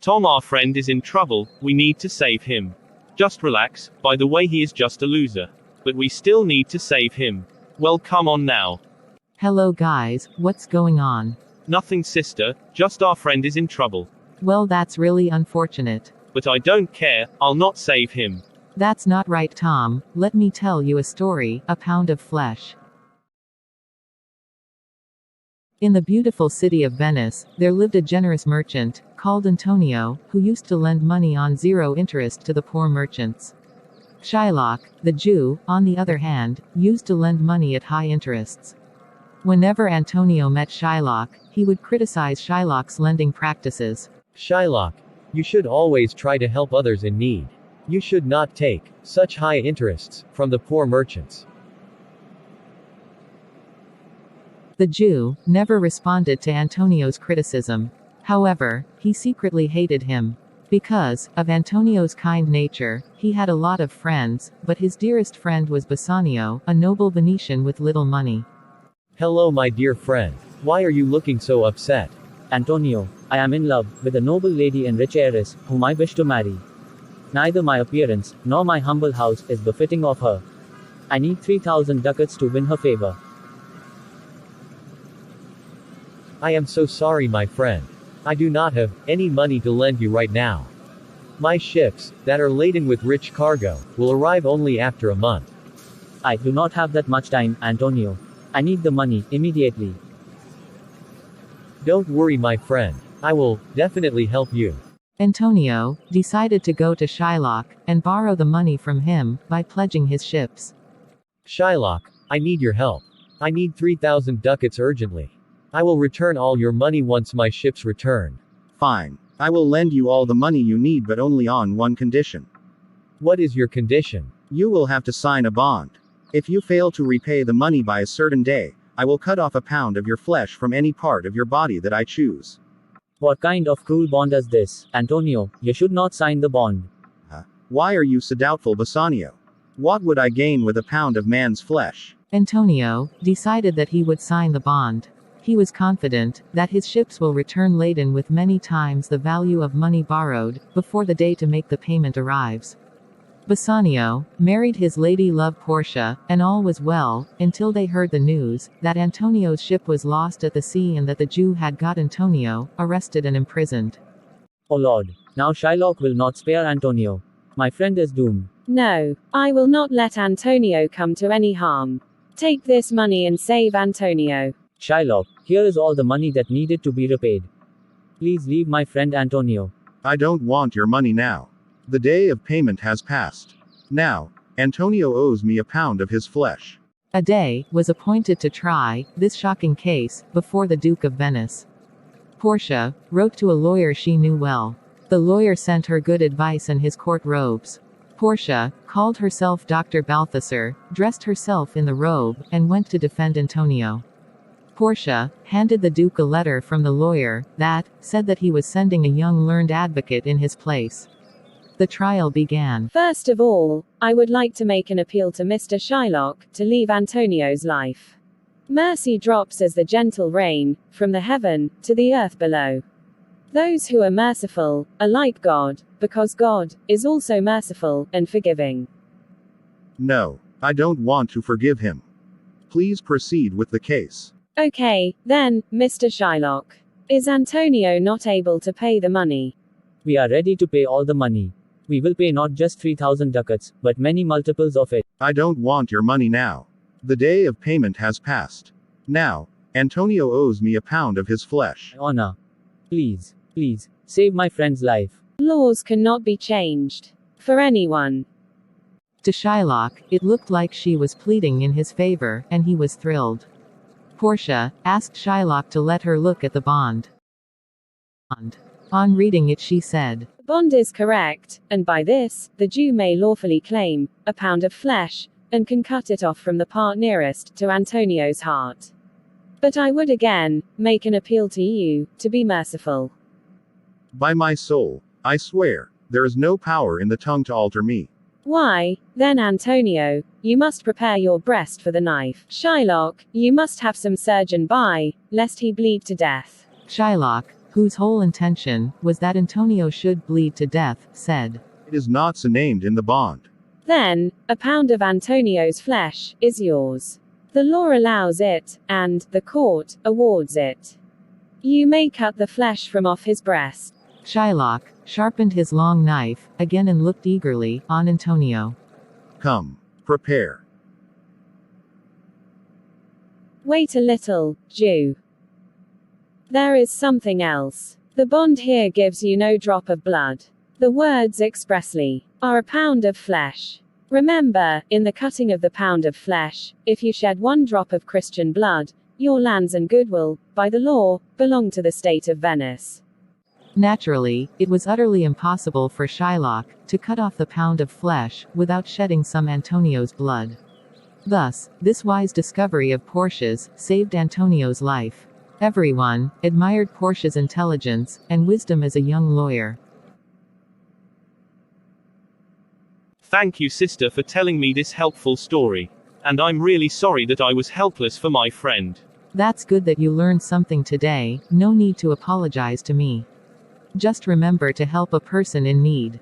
Tom, our friend, is in trouble, we need to save him. Just relax, by the way, he is just a loser. But we still need to save him. Well, come on now. Hello guys, what's going on? Nothing, sister, just our friend is in trouble. Well, that's really unfortunate. But I don't care, I'll not save him. That's not right, Tom. Let me tell you a story, A Pound of Flesh. In the beautiful city of Venice, there lived a generous merchant, called Antonio, who used to lend money on zero interest to the poor merchants. Shylock, the Jew, on the other hand, used to lend money at high interests. Whenever Antonio met Shylock, he would criticize Shylock's lending practices. Shylock, you should always try to help others in need. You should not take such high interests from the poor merchants. The Jew never responded to Antonio's criticism. However, he secretly hated him. Because of Antonio's kind nature, he had a lot of friends, but his dearest friend was Bassanio, a noble Venetian with little money. Hello, my dear friend. Why are you looking so upset? Antonio, I am in love with a noble lady and rich heiress, whom I wish to marry. Neither my appearance, nor my humble house, is befitting of her. I need 3,000 ducats to win her favor. I am so sorry, my friend. I do not have any money to lend you right now. My ships, that are laden with rich cargo, will arrive only after a month. I do not have that much time, Antonio. I need the money, immediately. Don't worry, my friend. I will definitely help you. Antonio decided to go to Shylock and borrow the money from him by pledging his ships. Shylock, I need your help. I need 3,000 ducats urgently. I will return all your money once my ships return. Fine. I will lend you all the money you need, but only on one condition. What is your condition? You will have to sign a bond. If you fail to repay the money by a certain day, I will cut off a pound of your flesh from any part of your body that I choose. What kind of cruel bond is this, Antonio? You should not sign the bond. Why are you so doubtful, Bassanio? What would I gain with a pound of man's flesh? Antonio decided that he would sign the bond. He was confident that his ships will return laden with many times the value of money borrowed, before the day to make the payment arrives. Bassanio married his lady love Portia, and all was well, until they heard the news that Antonio's ship was lost at the sea and that the Jew had got Antonio arrested and imprisoned. Oh Lord, now Shylock will not spare Antonio. My friend is doomed. No, I will not let Antonio come to any harm. Take this money and save Antonio. Shylock, here is all the money that needed to be repaid. Please leave my friend Antonio. I don't want your money now. The day of payment has passed. Now, Antonio owes me a pound of his flesh. A day was appointed to try this shocking case before the Duke of Venice. Portia wrote to a lawyer she knew well. The lawyer sent her good advice and his court robes. Portia called herself Dr. Balthasar, dressed herself in the robe, and went to defend Antonio. Portia handed the Duke a letter from the lawyer that said that he was sending a young learned advocate in his place. The trial began. First of all, I would like to make an appeal to Mr. Shylock to leave Antonio's life. Mercy drops as the gentle rain from the heaven to the earth below. Those who are merciful are like God, because God is also merciful and forgiving. No, I don't want to forgive him. Please proceed with the case. Okay, then, Mr. Shylock. Is Antonio not able to pay the money? We are ready to pay all the money. We will pay not just 3,000 ducats, but many multiples of it. I don't want your money now. The day of payment has passed. Now, Antonio owes me a pound of his flesh. Honor. Please, please, save my friend's life. Laws cannot be changed. For anyone. To Shylock, it looked like she was pleading in his favor, and he was thrilled. Portia asked Shylock to let her look at the bond. On reading it, she said, Bond is correct, and by this, the Jew may lawfully claim a pound of flesh, and can cut it off from the part nearest to Antonio's heart. But I would again make an appeal to you to be merciful. By my soul, I swear, there is no power in the tongue to alter me. Why, then Antonio, you must prepare your breast for the knife. Shylock, you must have some surgeon by, lest he bleed to death. Shylock whose whole intention was that Antonio should bleed to death, said, It is not so named in the bond. Then, a pound of Antonio's flesh is yours. The law allows it, and the court awards it. You may cut the flesh from off his breast. Shylock sharpened his long knife again and looked eagerly on Antonio. Come, prepare. Wait a little, Jew. There is something else. The bond here gives you no drop of blood. The words expressly are a pound of flesh. Remember, in the cutting of the pound of flesh, if you shed one drop of Christian blood, your lands and goodwill, by the law, belong to the state of Venice. Naturally, it was utterly impossible for Shylock to cut off the pound of flesh without shedding some Antonio's blood. Thus, this wise discovery of Portia's saved Antonio's life. Everyone admired Portia's intelligence and wisdom as a young lawyer. Thank you, sister, for telling me this helpful story. And I'm really sorry that I was helpless for my friend. That's good that you learned something today, no need to apologize to me. Just remember to help a person in need.